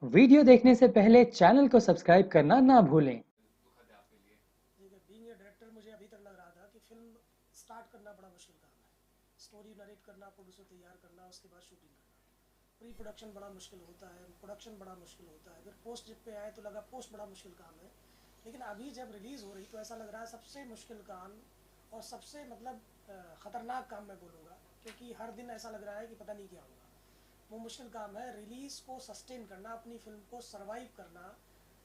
Video देखने से पहले चैनल को सब्सक्राइब करना ना भूलें। दुखद है आपके लिए? देखिए, बीइंग ए डायरेक्टर मुझे अभी तक लग रहा था कि फिल्म स्टार्ट करना बड़ा मुश्किल काम है। स्टोरी नरेट करना, प्रोड्यूसर तैयार करना, उसके बाद शूटिंग करना, प्री प्रोडक्शन बड़ा मुश्किल होता है, प्रोडक्शन बड़ा मुश्किल होता है, फिर पोस्ट जब पे आए तो लगा पोस्ट बड़ा मुश्किल काम है। लेकिन अभी जब रिलीज़ हो रही तो ऐसा लग रहा है सबसे मुश्किल काम और सबसे मतलब ख़तरनाक काम मैं बोलूँगा, क्योंकि हर दिन ऐसा लग रहा है कि पता नहीं क्या होगा। वो मुश्किल काम है रिलीज़ को सस्टेन करना, अपनी फिल्म को सरवाइव करना।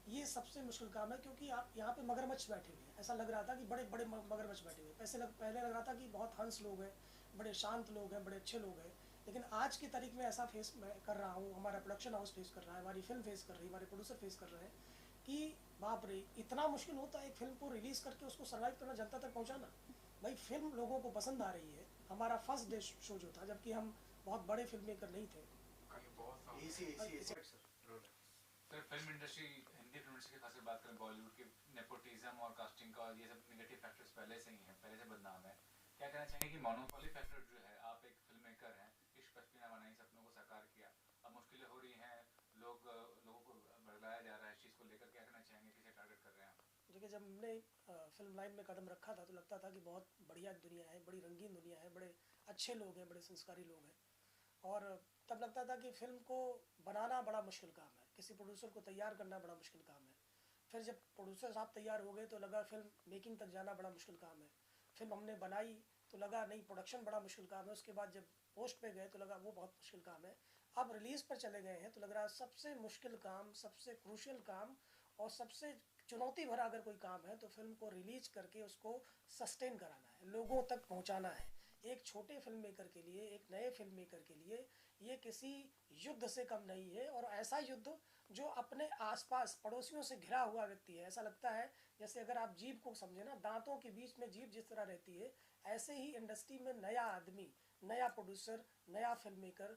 ये सबसे मुश्किल काम है, क्योंकि आप यहाँ पे मगरमच्छ बैठे हुए हैं। ऐसा लग रहा था कि बड़े बड़े मगरमच्छ बैठे हुए हैं। पहले लग रहा था कि बहुत हंस लोग हैं, बड़े शांत लोग हैं, बड़े अच्छे लोग हैं। लेकिन आज की तारीख में ऐसा फेस मैं कर रहा हूँ, हमारा प्रोडक्शन हाउस फेस कर रहा है, हमारी फिल्म फेस कर रही है, हमारे प्रोड्यूसर फेस कर रहे हैं कि बाप रे, इतना मुश्किल होता है एक फिल्म को रिलीज़ करके उसको सर्वाइव करना, जनता तक पहुँचाना। भाई फिल्म लोगों को पसंद आ रही है। हमारा फर्स्ट डे शो जो था, जबकि हम बहुत बड़े फिल्म मेकर नहीं थे। Sir, film industry, Hindi film industry की खासकर बात करें, बॉलीवुड की नेपोटिज्म और कास्टिंग का, ये सब नेगेटिव फैक्टर्स पहले से ही हैं, पहले से बदनाम है। क्या कहना चाहेंगे कि मोनोपोली फैक्टर जो है, आप एक फिल्म मेकर हैं, इश्क पश्मीना बनाई, सपनों को साकार किया, अब मुश्किलें हो रही हैं, लोगों को भड़काया जा रहा है इस चीज़ को लेकर, क्या कहना चाहेंगे, किसे टारगेट कर रहे हैं आप? देखिए, जब हमने फिल्म लाइन में कदम रखा था तो लगता था कि बहुत बढ़िया दुनिया है, बड़ी रंगीन दुनिया है, बड़े अच्छे लोग हैं, बड़े संस्कारी लोग हैं। और तब लगता था कि फिल्म को बनाना बड़ा मुश्किल काम है, किसी प्रोड्यूसर को तैयार करना बड़ा मुश्किल काम है। फिर जब प्रोड्यूसर साहब तैयार हो गए तो लगा फिल्म मेकिंग तक जाना बड़ा मुश्किल काम है। फिल्म हमने बनाई तो लगा नहीं, प्रोडक्शन बड़ा मुश्किल काम है। उसके बाद जब पोस्ट पे गए तो लगा वो बहुत मुश्किल काम है। अब रिलीज़ पर चले गए हैं तो लग रहा है सबसे मुश्किल काम, सबसे क्रूशियल काम और सबसे चुनौती भरा अगर कोई काम है तो फिल्म को रिलीज करके उसको सस्टेन कराना है, लोगों तक पहुंचाना है। एक छोटे फिल्म मेकर के लिए, एक नए फिल्म मेकर के लिए ये किसी युद्ध से कम नहीं है। और ऐसा युद्ध जो अपने आसपास पड़ोसियों से घिरा हुआ व्यक्ति है। ऐसा लगता है जैसे अगर आप जीभ को समझे ना, दांतों के बीच में जीभ जिस तरह रहती है, ऐसे ही इंडस्ट्री में नया आदमी, नया प्रोड्यूसर, नया फिल्म मेकर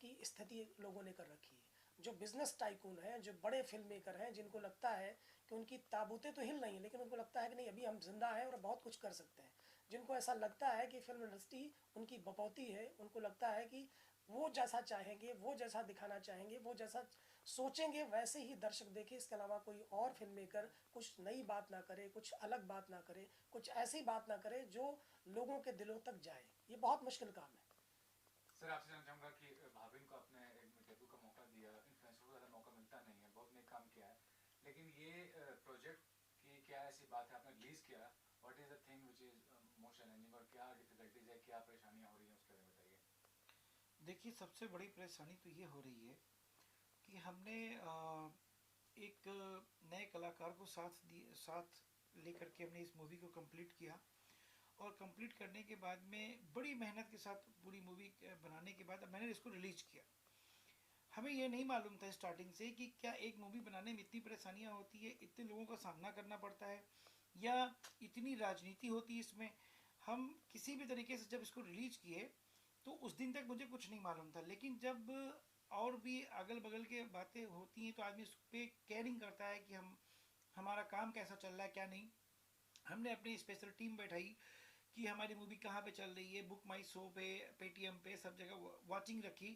की स्थिति लोगों ने कर रखी है। जो बिजनेस टाइकून हैं, जो बड़े फिल्म मेकर हैं, जिनको लगता है कि उनकी ताबूतें तो हिल रही हैं, लेकिन उनको लगता है कि नहीं, अभी हम जिंदा हैं और बहुत कुछ कर सकते हैं। जिनको ऐसा लगता है कि फिल्म इंडस्ट्री उनकी बपौती है, उनको लगता है कि वो जैसा चाहेंगे, वो जैसा दिखाना चाहेंगे, वो जैसा सोचेंगे वैसे ही दर्शक देखे, इसके अलावा कोई और फिल्म मेकर कुछ नई बात ना करे, कुछ अलग बात ना करे, कुछ ऐसी बात ना करे जो लोगों के दिलों तक जाए। ये बहुत मुश्किल काम है। सर, आपसे जानना चाहूँगा कि भाविन को आपने एक डेब्यू का मौका दिया, इन्फ्लुएंसर को ज़्यादा मौका मिलता नहीं है, बहुत नेक काम किया है, लेकिन ये प्रोजेक्ट की क्या ऐसी बात है, आपने रिलीज़ किया, what is the thing which is most challenging, और क्या डिफिकल्टीज है, क्या परेशानियाँ हो रही हैं, उसके बारे में बताइए। देखिए, सबसे बड़ी परेशानी तो ये हो रही है कि हमने एक नए कलाकार को साथ लेकर के हमने इस मूवी को कंप्लीट किया। और कंप्लीट करने के बाद में बड़ी मेहनत के साथ पूरी मूवी बनाने के बाद अब मैंने इसको रिलीज किया। हमें ये नहीं मालूम था स्टार्टिंग से कि क्या एक मूवी बनाने में इतनी परेशानियां होती है, इतने लोगों का सामना करना पड़ता है, या इतनी राजनीति होती है इसमें। हम किसी भी तरीके से जब इसको रिलीज किए तो उस दिन तक मुझे कुछ नहीं मालूम था, लेकिन जब और भी अगल बगल के बातें होती हैं तो आदमी उस पर केयरिंग करता है कि हमारा काम कैसा चल रहा है, क्या नहीं। हमने अपनी स्पेशल टीम बैठाई कि हमारी मूवी कहाँ पे चल रही है, बुक माई शो पे, पेटीएम पे, सब जगह वॉचिंग रखी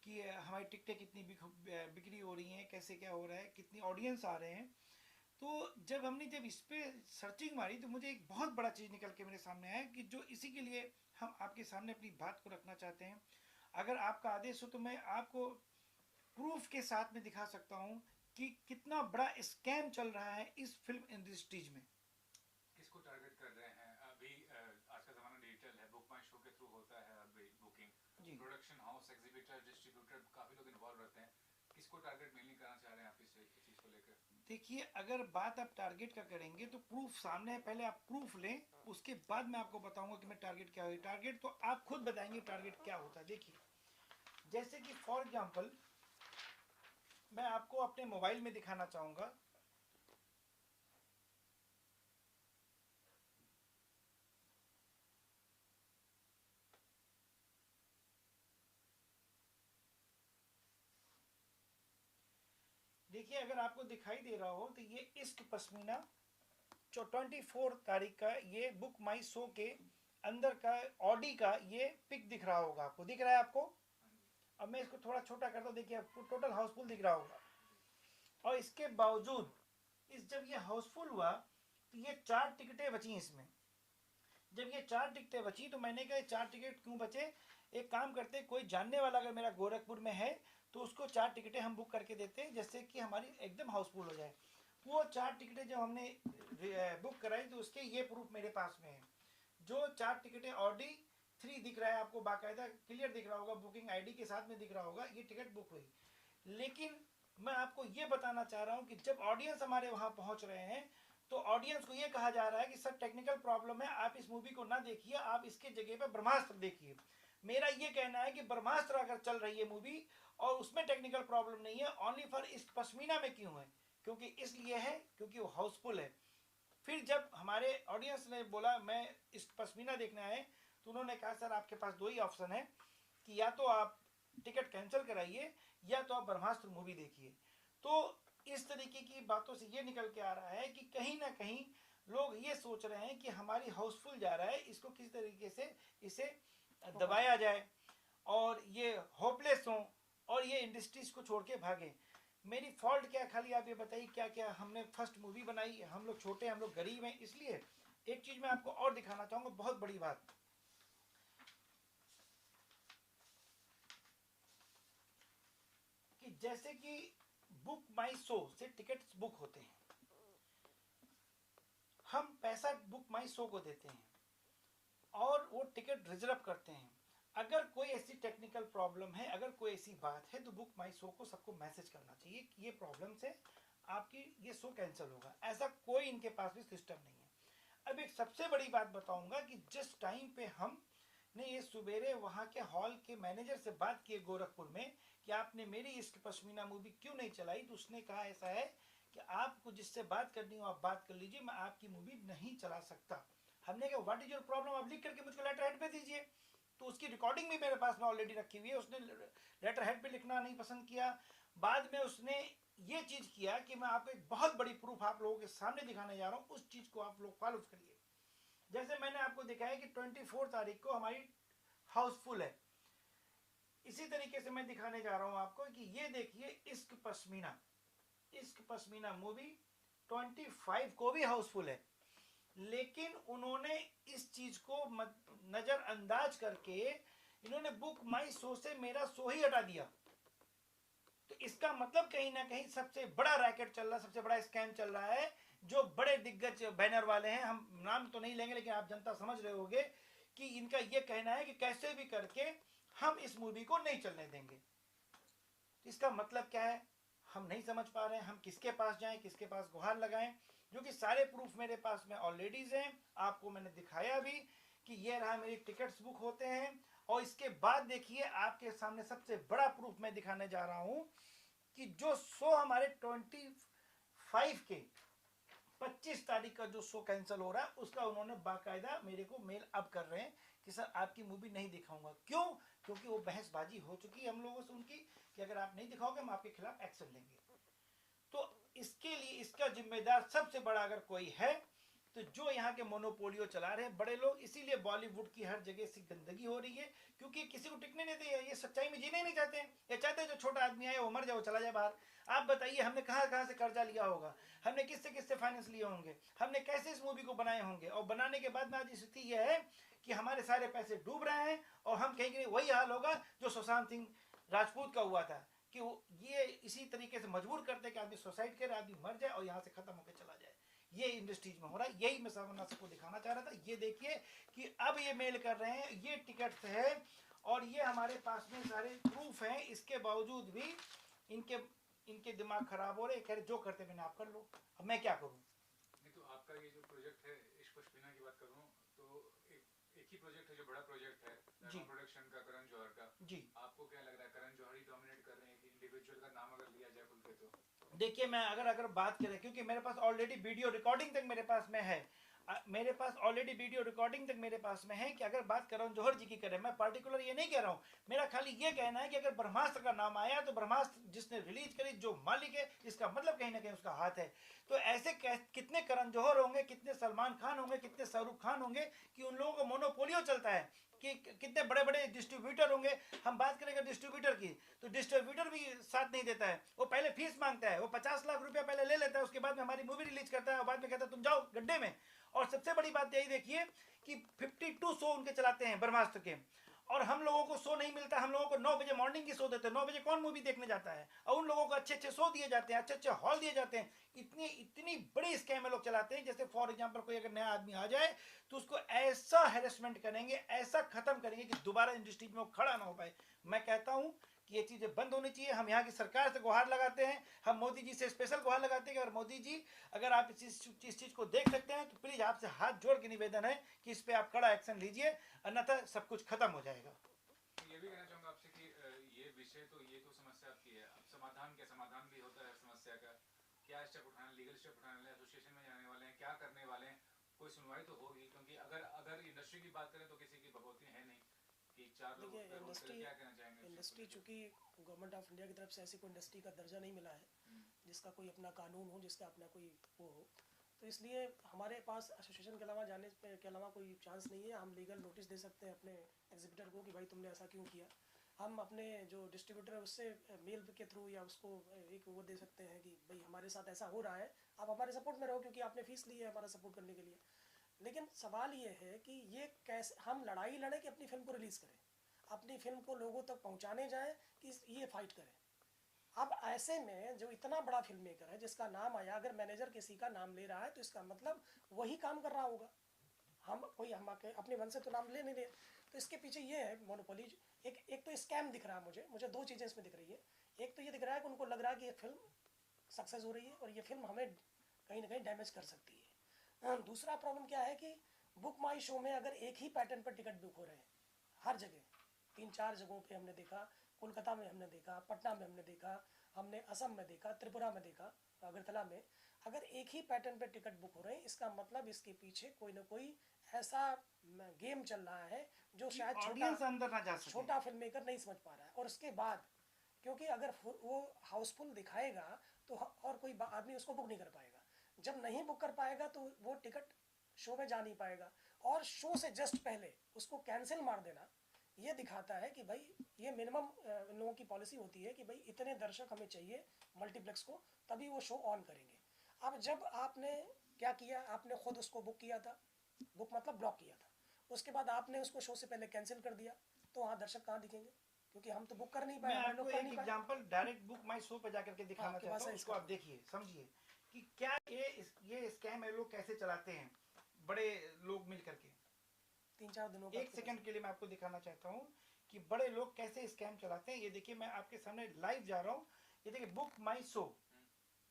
कि हमारी टिकटें कितनी बिक्री हो रही हैं, कैसे क्या हो रहा है, कितनी ऑडियंस आ रहे हैं। तो जब इस पे सर्चिंग मारी तो मुझे एक बहुत बड़ा चीज़ निकल के मेरे सामने आया कि जो इसी के लिए हम आपके सामने अपनी बात को रखना चाहते हैं। अगर आपका आदेश हो तो मैं आपको प्रूफ के साथ में दिखा सकता हूँ कि कितना बड़ा स्कैम चल रहा है इस फिल्म इंडस्ट्रीज में। किसको टारगेट कर रहे हैं अभी? आज का ज़माना डिजिटल है, बुक माई शो के थ्रू होता है अभी बुकिंग, जी प्रोडक्शन हाउस, एग्जीबिटर, डिस्ट्रीब्यूटर, काफ़ी लोग इन्वॉल्व रहते हैं। किसको टारगेट मेनली करना चाह रहे हैं आप इस चीज़ को लेकर? देखिए, अगर बात आप टारगेट का करेंगे तो प्रूफ सामने है, पहले आप प्रूफ लें, उसके बाद मैं आपको बताऊंगा कि मैं टारगेट क्या है। टारगेट तो आप खुद बताएंगे टारगेट क्या होता है। देखिए, जैसे कि फॉर एग्जांपल मैं आपको अपने मोबाइल में दिखाना चाहूंगा। देखिए, अगर आपको दिखाई दे रहा हो तो ये इश्क पश्मीना 24 तारीख का ये बुक माई शो के अंदर का ऑडी का ये पिक दिख रहा होगा। आपको दिख रहा है आपको? हाँ जी। अब मैं इसको थोड़ा छोटा करता हूँ, देखिए आपको टोटल हाउसफुल दिख रहा होगा। और इसके बावजूद जब ये हाउसफुल हुआ तो ये 4 टिकटें बची इसमें। जब ये 4 टिकटें बची तो मैंने कहा 4 टिकट क्यों बचे, एक काम करते, कोई जानने वाला अगर मेरा गोरखपुर में है तो उसको 4 टिकटें हम बुक करके देते हैं, जिससे कि हमारी एकदम हाउसफुल हो जाए। वो 4 टिकटें जब हमने बुक कराई तो उसके ये प्रूफ मेरे पास में है। जो 4 टिकटें ऑडी 3 दिख रहा है आपको, बाकायदा क्लियर दिख रहा होगा, बुकिंग आईडी के साथ में दिख रहा होगा, ये टिकट बुक हुई। लेकिन मैं आपको ये बताना चाह रहा हूँ कि जब ऑडियंस हमारे वहाँ पहुँच रहे हैं तो ऑडियंस को ये कहा जा रहा है कि सर टेक्निकल प्रॉब्लम है, आप इस मूवी को ना देखिए, आप इसके जगह पे ब्रह्मास्त्र देखिए। मेरा ये कहना है कि ब्रह्मास्त्र अगर चल रही है मूवी और उसमें टेक्निकल प्रॉब्लम नहीं है, ओनली फॉर इश्क पश्मीना में क्यों है? क्योंकि इसलिए है क्योंकि वो हाउसफुल है। फिर जब हमारे ऑडियंस ने बोला मैं इश्क पश्मीना देखना है, तो उन्होंने कहा सर आपके पास 2 ही ऑप्शन है कि या तो आप टिकट कैंसिल कराइए या तो आप ब्रह्मास्त्र मूवी देखिए। तो इस तरीके की बातों से ये निकल के आ रहा है कि कहीं ना कहीं लोग ये सोच रहे हैं कि हमारी हाउसफुल जा रहा है, इसको किस तरीके से इसे दबाया जाए और ये होपलेस हो और ये इंडस्ट्रीज को छोड़ के भागे। मेरी फॉल्ट क्या, खाली आप ये बताइए क्या क्या हमने फर्स्ट मूवी बनाई, हम लोग छोटे, हम लोग गरीब हैं। इसलिए एक चीज मैं आपको और दिखाना चाहूंगा, बहुत बड़ी बात, कि जैसे कि बुक माई शो से टिकट्स बुक होते हैं, हम पैसा बुक माई शो को देते हैं और वो टिकट रिजर्व करते हैं। अगर कोई ऐसी टेक्निकल प्रॉब्लम है, अगर कोई ऐसी बात है, तो बुक माई शो को सबको मैसेज करना चाहिए कि ये प्रॉब्लम से आपकी ये शो कैंसिल होगा। ऐसा कोई इनके पास भी सिस्टम नहीं है। अब एक सबसे बड़ी बात बताऊंगा कि जिस टाइम पे हम ने ये सवेरे वहाँ के हॉल के मैनेजर से बात की गोरखपुर में कि आपने मेरी इश्क पश्मीना मूवी क्यों नहीं चलाई, तो उसने कहा ऐसा है कि आपको जिससे बात करनी हो आप बात कर लीजिए, मैं आपकी मूवी नहीं चला सकता। हमने कहा व्हाट इज योर प्रॉब्लम, आप लिख करके मुझको लेटर हेड पे दीजिए। तो उसकी रिकॉर्डिंग भी मेरे पास में ऑलरेडी रखी हुई है। उसने लेटर हेड पे लिखना नहीं पसंद किया। बाद में उसने ये चीज किया कि मैं आपको एक बहुत बड़ी प्रूफ आप लोगों के सामने दिखाने जा रहा हूँ, उस चीज को आप लोग फॉलो करिए। जैसे मैंने आपको दिखाया कि 24 तारीख को हमारी हाउसफुल है, इसी तरीके से मैं दिखाने जा रहा हूं आपको कि ये देखिए इश्क पश्मीना मूवी 25 को भी हाउसफुल है, लेकिन उन्होंने इस चीज को नजरअंदाज करके इन्होंने बुक माई शो से मेरा शो ही हटा दिया। तो इसका मतलब कहीं ना कहीं सबसे बड़ा रैकेट चल रहा है, सबसे बड़ा स्कैम चल रहा है। जो बड़े दिग्गज बैनर वाले हैं, हम नाम तो नहीं लेंगे लेकिन आप जनता समझ रहे होंगे कि इनका ये कहना है कि कैसे भी करके हम इस मूवी को नहीं चलने देंगे। तो इसका मतलब क्या है, हम नहीं समझ पा रहे हैं। हम किसके पास जाएं, किसके पास गुहार लगाएं, जो कि सारे प्रूफ मेरे पास में ऑलरेडी हैं। आपको मैंने दिखाया भी कि ये रहा, मेरी टिकट्स बुक होते हैं। और इसके बाद देखिए आपके सामने सबसे बड़ा प्रूफ मैं दिखाने जा रहा हूं कि जो शो हमारे 25 के 25 तारीख का जो शो कैंसिल हो रहा है, उसका उन्होंने बाकायदा मेरे को मेल अब कर रहे हैं कि सर आपकी मूवी नहीं दिखाऊंगा। क्यों? क्योंकि वो बहसबाजी हो चुकी है हम लोगों से उनकी कि अगर आप नहीं दिखाओगे हम आपके खिलाफ एक्शन लेंगे। तो इसके लिए इसका जिम्मेदार सबसे बड़ा अगर कोई है तो जो यहाँ के मोनोपोलियो चला रहे हैं बड़े लोग। इसीलिए बॉलीवुड की हर जगह से गंदगी हो रही है, क्योंकि किसी को टिकने नहीं दे। ये सच्चाई में जीने नहीं चाहते हैं। ये चाहते हैं जो छोटा आदमी आए वो मर जाए, वो चला जाए बाहर। आप बताइए हमने कहाँ कहाँ से कर्जा लिया होगा, हमने किससे किससे फाइनेंस लिए होंगे, हमने कैसे इस मूवी को बनाए होंगे, और बनाने के बाद में आज स्थिति यह है कि हमारे सारे पैसे डूब रहे हैं। और हम कहेंगे वही हाल होगा जो सुशांत सिंह राजपूत का हुआ था, कि ये इसी तरीके से मजबूर करते कि आदमी सुसाइड करे, आदमी मर जाए और यहाँ से खत्म होकर चला जाए। ये इंडस्ट्रीज में हो रहा है। यही मैं सामना सबको दिखाना चाह रहा था। ये देखिए कि अब ये मेल कर रहे हैं, ये टिकट्स है और ये हमारे पास में सारे प्रूफ हैं। इसके बावजूद भी इनके दिमाग खराब हो रहे, कह रहे जो करते मैंने आप कर लो, अब मैं क्या करूं। नहीं तो आपका ये जो प्रोजेक्ट है इश्क पश्मीना की बात करूं तो एक ही प्रोजेक्ट है जो बड़ा प्रोजेक्ट है प्रोडक्शन का, करण जौहर का जी। आपको क्या लग रहा है करण जौहर ही डोमिनेट कर रहे हैं कि इंडिविजुअल का नाम अगर लिया जाए खुल के? तो देखिए मैं अगर बात करें, क्योंकि मेरे पास ऑलरेडी वीडियो रिकॉर्डिंग तक मेरे पास में है, मेरे पास ऑलरेडी वीडियो रिकॉर्डिंग तक मेरे पास में है कि अगर बात करण जौहर जी की करें, मैं पर्टिकुलर ये नहीं कह रहा हूँ, मेरा खाली ये कहना है कि अगर ब्रह्मास्त्र का नाम आया तो ब्रह्मास्त्र जिसने रिलीज करी, जो मालिक है, इसका मतलब कहीं ना कहीं उसका हाथ है। तो ऐसे कितने करण जौहर होंगे, कितने सलमान खान होंगे, कितने शाहरुख खान होंगे कि उन लोगों को मोनोपोलियो चलता है कि कितने बड़े बड़े डिस्ट्रीब्यूटर होंगे। हम बात करेंगे डिस्ट्रीब्यूटर की, तो डिस्ट्रीब्यूटर भी साथ नहीं देता है। वो पहले फीस मांगता है, वो 50 लाख रुपया पहले ले लेता है, उसके बाद में हमारी मूवी रिलीज करता है और बाद में कहता है तुम जाओ गड्ढे में। और सबसे बड़ी बात यही देखिए कि 52 शो उनके चलाते हैं ब्रह्मास्त्र के, और हम लोगों को शो नहीं मिलता। हम लोगों को 9 बजे मॉर्निंग की शो देते हैं, 9 बजे कौन मूवी देखने जाता है? और उन लोगों को अच्छे अच्छे शो दिए जाते हैं, अच्छे अच्छे हॉल दिए जाते हैं। इतनी इतनी बड़ी स्कैम लोग चलाते हैं। जैसे फॉर एग्जांपल कोई अगर नया आदमी आ जाए तो उसको ऐसा हैरेसमेंट करेंगे, ऐसा खत्म करेंगे कि दोबारा इंडस्ट्री में वो खड़ा ना हो पाए। मैं कहता हूं कि ये चीजें बंद होनी चाहिए। हम यहाँ की सरकार से गुहार लगाते हैं, हम मोदी जी से स्पेशल गुहार लगाते हैं कि अगर मोदी जी अगर आप इस चीज को देख सकते हैं तो प्लीज आपसे हाथ जोड़ के निवेदन है कि इस पे आप कड़ा एक्शन लीजिए, अन्यथा सब कुछ खत्म हो जाएगा। ये भी कहना चाहूंगा आपसे कि ये विषय तो ये तो समस्या आपकी है, अब समाधान क्या? समाधान भी होता है समस्या का, क्या स्टेप उठाना, लीगल स्टेप उठाने वाले, एसोसिएशन में जाने वाले हैं, क्या करने वाले हैं? कोई सुनवाई तो होगी, क्योंकि अगर इंडस्ट्री की बात करें तो किसी की भगवती है नहीं कि चार लोग देखिए इंडस्ट्री क्या कहना चाहेंगे? इंडस्ट्री चूंकि गवर्नमेंट ऑफ इंडिया की तरफ से ऐसी कोई इंडस्ट्री का दर्जा नहीं मिला है जिसका कोई अपना कानून हो, जिसका अपना कोई वो हो, तो इसलिए हमारे पास एसोसिएशन के अलावा जाने के अलावा कोई चांस नहीं है। हम लीगल नोटिस दे सकते हैं अपने एग्जीबिटर को कि भाई तुमने ऐसा क्यों किया। हम अपने जो डिस्ट्रीब्यूटर है उससे मेल के थ्रू या उसको एक वो दे सकते हैं कि भाई हमारे साथ ऐसा हो रहा है, आप हमारे सपोर्ट में रहो क्योंकि आपने फीस ली है हमारा सपोर्ट करने के लिए। लेकिन सवाल ये है कि ये कैसे हम लड़ाई लड़े कि अपनी फिल्म को रिलीज़ करें, अपनी फिल्म को लोगों तक पहुंचाने जाएं कि ये फाइट करें। अब ऐसे में जो इतना बड़ा फिल्म मेकर है जिसका नाम आया, अगर मैनेजर किसी का नाम ले रहा है तो इसका मतलब वही काम कर रहा होगा। हम कोई हम अपने मन से तो नाम ले नहीं रहे। तो इसके पीछे ये है मोनोपोली। एक तो स्कैम दिख रहा है मुझे दो चीज़ें इसमें दिख रही है। एक तो ये दिख रहा है कि उनको लग रहा है कि ये फिल्म सक्सेस हो रही है और ये फिल्म हमें कहीं ना कहीं डैमेज कर सकती है। दूसरा प्रॉब्लम क्या है कि बुक माई शो में अगर एक ही पैटर्न पर टिकट बुक हो रहे हैं हर जगह, 3-4 जगहों पे हमने देखा, कोलकाता में हमने देखा, पटना में हमने देखा, हमने असम में देखा, त्रिपुरा में देखा, अगरतला में, अगर एक ही पैटर्न पे टिकट बुक हो रहे हैं इसका मतलब इसके पीछे कोई ना कोई ऐसा गेम चल रहा है जो शायद छोटा फिल्म मेकर नहीं समझ पा रहा है। और उसके बाद क्योंकि अगर वो हाउसफुल दिखाएगा तो और कोई आदमी उसको बुक नहीं कर पाएगा। जब नहीं बुक कर पाएगा तो वो टिकट शो में जा नहीं पाएगा, और शो से जस्ट पहले उसको कैंसिल मार देना ये दिखाता है कि भाई ये मिनिमम लोगों की पॉलिसी होती है कि भाई इतने दर्शक हमें चाहिए मल्टीप्लेक्स को तभी वो शो ऑन करेंगे। अब जब आपने क्या किया, आपने खुद उसको बुक किया था, बुक मतलब ब्लॉक किया था, उसके बाद आपने उसको शो से पहले कैंसिल कर दिया, तो वहाँ दर्शक कहाँ दिखेंगे? क्योंकि हम तो बुक कर नहीं पाए। मैं आपको एक एग्जांपल डायरेक्ट बुक माई शो पे जाकर के दिखाना चाहता हूँ, इसको आप देखिए समझिए कि क्या ये स्कैम है लोग कैसे चलाते हैं, बड़े लोग मिल करके। 3-4 दिनों एक सेकंड के लिए मैं आपको दिखाना चाहता हूँ कि बड़े लोग कैसे स्कैम चलाते हैं। ये देखिए मैं आपके सामने लाइव जा रहा हूँ। ये देखिए बुक माई शो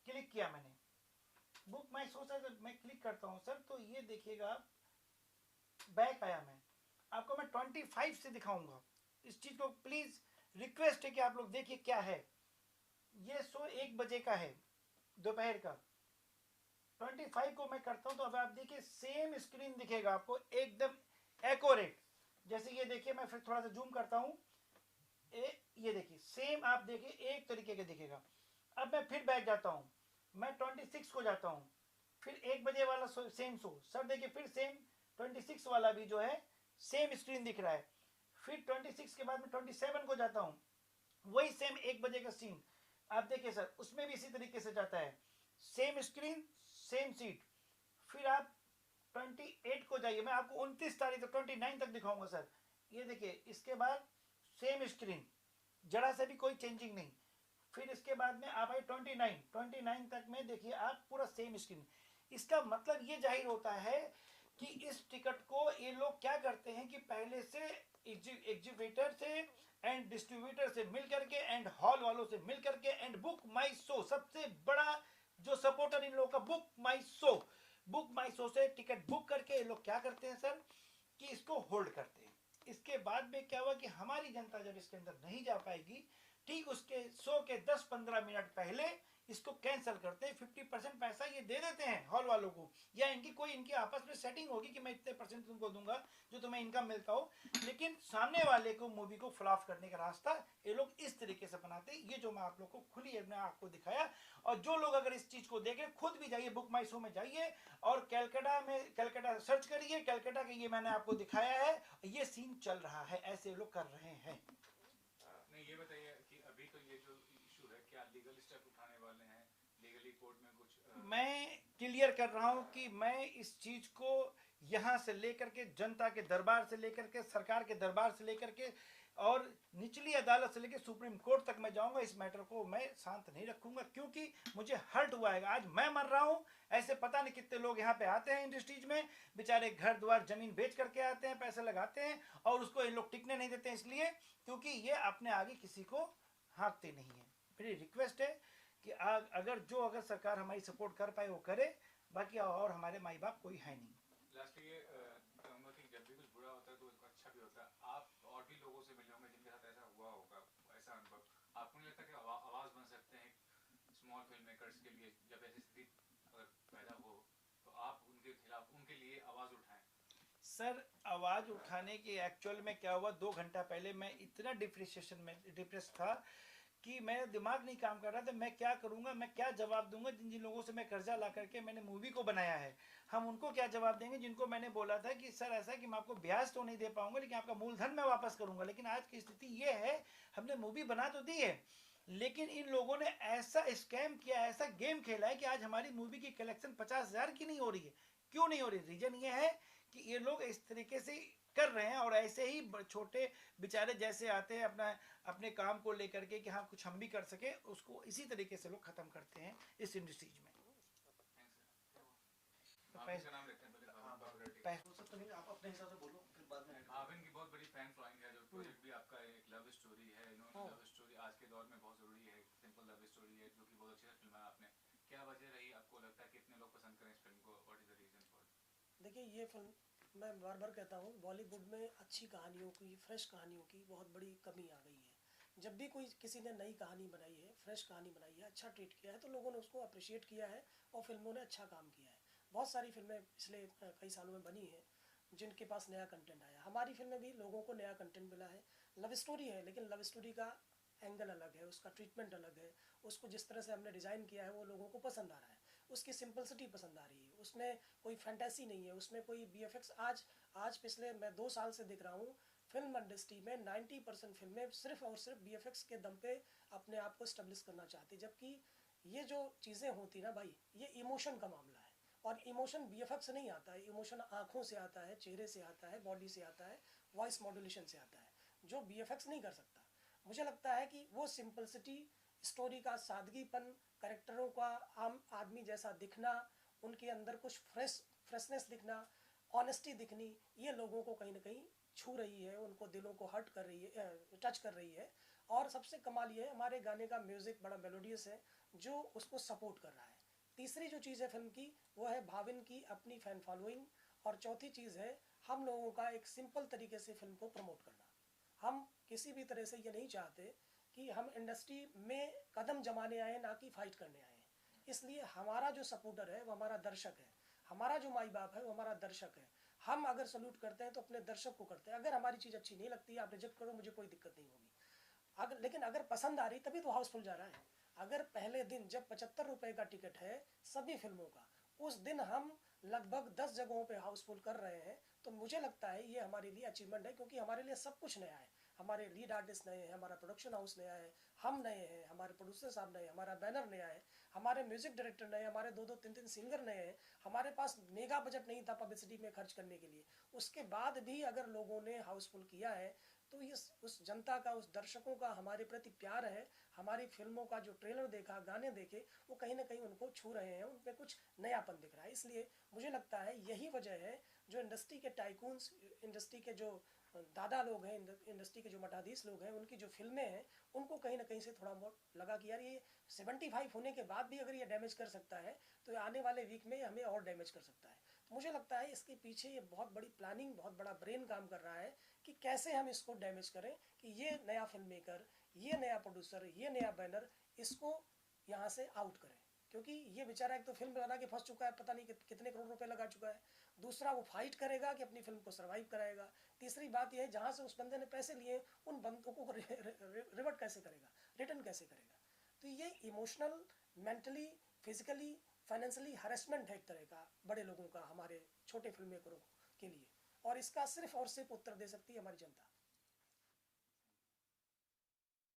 क्लिक किया मैंने, बुक माई शो सर मैं क्लिक करता हूँ सर, तो ये देखिएगा बैक आया। मैं आपको मैं 25 से दिखाऊंगा इस चीज को। प्लीज रिक्वेस्ट है कि आप लोग देखिए क्या है। ये शो 1 बजे का है दोपहर का। 25 को मैं करता हूं तो अब आप देखिए सेम स्क्रीन दिखेगा आपको एकदम एक्यूरेट। जैसे ये देखिए मैं फिर थोड़ा सा जूम करता हूं, ये देखिए सेम आप देखिए एक तरीके का दिखेगा। अब मैं फिर बैक जाता हूं, मैं 26 को जाता हूं, फिर 1 बजे वाला सेम शो सर देखिए फिर सेम 26 वाला भी जो है सेम स्क्रीन दिख रहा है। फिर 26 के बाद में 27 को जाता हूं, वही सेम 1 बजे का सीन आप देखिए सर, उसमें भी इसी तरीके से जाता है, सेम स्क्रीन सेम सीट। फिर आप 28 को जाइए, मैं आपको 29 तारीख तक 29 तक दिखाऊंगा सर। ये देखिए इसके बाद सेम स्क्रीन, जरा से भी कोई चेंजिंग नहीं। फिर इसके बाद में आप आए 29 तक में देखिए आप पूरा सेम स्क्रीन। इसका मतलब ये जाहिर होता है कि इस टिकट को ये लोग क्या करते हैं कि पहले से एग्जीबिटर से एंड डिस्ट्रीब्यूटर से मिल करके एंड हॉल वालों से मिल करके एंड बुक माई शो, सबसे बड़ा जो सपोर्टर इन लोगों का बुक माई शो से टिकट बुक करके ये लोग क्या करते हैं सर कि इसको होल्ड करते हैं। इसके बाद में क्या हुआ कि हमारी जनता जब इसके अंदर नहीं जा पाएगी, ठीक उसके शो के 10-15 मिनट पहले इसको कैंसिल करते हैं, 50% पैसा ये दे देते हैं हॉल वालों को, या इनकी आपस में सेटिंग होगी कि मैं इतने % तुमको दूंगा जो तुम्हें इनकम मिलता हो, लेकिन सामने वाले को मूवी को फ्लॉप करने का रास्ता ये लोग इस तरीके से बनाते हैं। ये जो मैं आप लोग को खुली मैं आपको दिखाया, और जो लोग अगर इस चीज को देखें, खुद भी जाइए बुक माई शो में जाइए और कैलकाटा सर्च करिए, कैलकाटा के ये मैंने आपको दिखाया है, ये सीन चल रहा है, ऐसे लोग कर रहे हैं। नहीं, ये बताइए कि अभी तो ये जो इशू है, क्या लीगल स्टेप उठाने वाले हैं, लीगली कोर्ट में कुछ? मैं क्लियर कर रहा हूं कि मैं इस चीज को यहां से लेकर के, जनता के दरबार से लेकर के, सरकार के दरबार से लेकर के, और निचली अदालत से लेकर सुप्रीम कोर्ट तक मैं जाऊंगा। इस मैटर को मैं शांत नहीं रखूंगा, क्योंकि मुझे हर्ट हुआ है। आज मैं मर रहा हूं, ऐसे पता नहीं कितने लोग यहाँ पे आते हैं इंडस्ट्रीज में, बेचारे घर द्वार जमीन बेच करके आते हैं, पैसे लगाते हैं, और उसको इन लोग टिकने नहीं देते हैं, इसलिए क्योंकि ये अपने आगे किसी को हाँकते नहीं है। मेरी रिक्वेस्ट है कि अगर सरकार हमारी सपोर्ट कर पाए वो करे, बाकी और हमारे माई बाप कोई है नहीं। लास्ट ये कहूँगा कि जब भी कुछ बुरा होता है तो उसको अच्छा भी होता है। आप और भी लोगों से मिले होंगे जिनके साथ ऐसा हुआ होगा, ऐसा अनुभव आपको नहीं लगता कि आवाज बन सकते हैं स्मॉल फिल्म मेकर्स के लिए? जब ऐसी स्थिति अगर पैदा हो तो आप उनके खिलाफ, उनके लिए आवाज उठाएं। सर, आवाज उठाने के एक्चुअल में क्या हुआ, 2 घंटा पहले मैं इतना डिप्रेस था कि मेरा दिमाग नहीं काम कर रहा था। मैं क्या करूंगा, मैं क्या जवाब दूंगा जिन जिन लोगों से मैं कर्जा ला करके मैंने मूवी को बनाया है, हम उनको क्या जवाब देंगे जिनको मैंने बोला था कि सर ऐसा कि मैं आपको ब्याज तो नहीं दे पाऊंगा, लेकिन आपका मूलधन मैं वापस करूंगा। लेकिन आज की स्थिति ये है, हमने मूवी बना तो दी है, लेकिन इन लोगों ने ऐसा स्कैम किया, ऐसा गेम खेला है कि आज हमारी मूवी की कलेक्शन 50,000 की नहीं हो रही है। क्यों नहीं हो रही? रीजन ये है कि ये लोग इस तरीके से कर रहे हैं, और ऐसे ही छोटे बेचारे जैसे आते हैं अपने काम को लेकर के कि हाँ कुछ हम भी कर सके, उसको इसी तरीके से लोग खत्म करते हैं इस इंडस्ट्रीज में। आपका नाम लेते हैं पहले। तो नहीं, आप अपने हिसाब से बोलो, फिर बाद में। भाविन की बहुत बड़ी फैन फॉलोइंग है, जो प्रोजेक्ट भी आपका एक लव स्टोरी है, लव स्टोरी आज के दौर में बहुत जरूरी है, सिंपल लव स्टोरी है, जो कि बहुत अच्छे से फिल्म है आपने। क्या वजह रही आपको लगता है कि इतने लोग पसंद करें इस फिल्म को? What is the reason for? देखिए, ये फिल्म मैं बार बार कहता हूँ, बॉलीवुड में अच्छी कहानियों की, फ्रेश कहानियों की बहुत बड़ी कमी आ गई है। जब भी कोई किसी ने नई कहानी बनाई है, फ्रेश कहानी बनाई है, अच्छा ट्रीट किया है, तो लोगों ने उसको अप्रिशिएट किया है और फिल्मों ने अच्छा काम किया है। बहुत सारी फिल्में पिछले कई सालों में बनी हैं जिनके पास नया कंटेंट आया। हमारी फिल्में भी लोगों को नया कंटेंट मिला है। लव स्टोरी है, लेकिन लव स्टोरी का एंगल अलग है, उसका ट्रीटमेंट अलग है, उसको जिस तरह से हमने डिज़ाइन किया है वो लोगों को पसंद आ रहा है, उसकी सिंपलिसिटी पसंद आ रही है, उसमें कोई फैंटेसी नहीं है, उसमें कोई BFX। आज पिछले मैं 2 साल से देख रहा हूँ फिल्म इंडस्ट्री में 90% फिल्में सिर्फ और सिर्फ BFX के दम पे अपने आप को स्टेब्लिश करना चाहती, जबकि ये जो चीज़ें होती ना भाई, ये इमोशन का मामला है, और इमोशन BFX से नहीं आता है, इमोशन आँखों से आता है, चेहरे से आता है, बॉडी से आता है, वॉइस मॉड्यूलेशन से आता है, जो BFX नहीं कर सकता। मुझे लगता है कि वो सिंपलिसिटी, स्टोरी का सादगीपन, कैरेक्टरों का आम आदमी जैसा दिखना, उनके अंदर कुछ फ्रेशनेस दिखना, ऑनेस्टी दिखनी, ये लोगों को कहीं ना कहीं छू रही है, उनको दिलों को हर्ट कर रही है, टच कर रही है। और सबसे कमाल ये है, हमारे गाने का म्यूज़िक बड़ा मेलोडियस है जो उसको सपोर्ट कर रहा है। तीसरी जो चीज़ है फिल्म की, वो है भाविन की अपनी फ़ैन फॉलोइंग, और चौथी चीज़ है हम लोगों का एक सिंपल तरीके से फिल्म को प्रमोट करना। हम किसी भी तरह से ये नहीं चाहते कि हम इंडस्ट्री में कदम जमाने आए, ना कि फाइट करने आए। इसलिए हमारा जो सपोर्टर है वो हमारा दर्शक है, हमारा जो माई बाप है वो हमारा दर्शक है। हम अगर सल्यूट करते हैं तो अपने दर्शक को करते हैं। अगर हमारी चीज़ अच्छी नहीं लगती है, आप रिजेक्ट करो, मुझे कोई दिक्कत नहीं होगी। लेकिन अगर पसंद आ रही तभी तो हाउसफुल जा रहा है। अगर पहले दिन जब 75 रुपये का टिकट है सभी फिल्मों का, उस दिन हम लगभग 10 जगहों पे हाउसफुल कर रहे हैं, तो मुझे लगता है ये हमारे लिए अचीवमेंट है, क्योंकि हमारे लिए सब कुछ नया है। हमारे लीड आर्टिस्ट नए हैं, हमारा प्रोडक्शन हाउस नया है, हम नए हैं, हमारे प्रोड्यूसर साहब नए हैं, हमारा बैनर नया है, हमारे म्यूजिक डायरेक्टर नए, हमारे 2-2, 3-3 सिंगर नए हैं। हमारे पास मेगा बजट नहीं था पब्लिसिटी में खर्च करने के लिए। उसके बाद भी अगर लोगों ने हाउसफुल किया है तो ये उस जनता का, उस दर्शकों का हमारे प्रति प्यार है। हमारी फिल्मों का जो ट्रेलर देखा, गाने देखे, वो कहीं ना कहीं उनको छू रहे हैं, उनमें कुछ नयापन दिख रहा है। इसलिए मुझे लगता है यही वजह है जो इंडस्ट्री के टाइकून्स, इंडस्ट्री के जो दादा लोग हैं, इंडस्ट्री के जो मठाधीश लोग हैं, उनकी जो फिल्में हैं, उनको कहीं ना कहीं से थोड़ा बहुत लगा कि यार ये 75 होने के बाद भी अगर ये डैमेज कर सकता है तो आने वाले वीक में हमें और डैमेज कर सकता है। तो मुझे लगता है इसके पीछे ये बहुत बड़ी प्लानिंग, बहुत बड़ा ब्रेन काम कर रहा है कि कैसे हम इसको डैमेज करें, कि ये नया फिल्म मेकर, ये नया प्रोड्यूसर, ये नया बैनर इसको यहाँ से आउट करें, क्योंकि ये बेचारा एक तो फिल्म बना के फंस चुका है, पता नहीं कितने करोड़ रुपए लगा चुका है। दूसरा वो फाइट करेगा कि अपनी फिल्म को सर्वाइव कराएगा। तीसरी बात यह है जहाँ से उस बंदे ने पैसे लिए उन बंदों को रिवर्ट कैसे करेगा, रिटर्न कैसे करेगा। तो ये emotional, mentally, physically, financially harassment है एक तरह का बड़े लोगों का हमारे छोटे फिल्म मेकरों के लिए, और इसका सिर्फ और सिर्फ उत्तर दे सकती है हमारी जनता।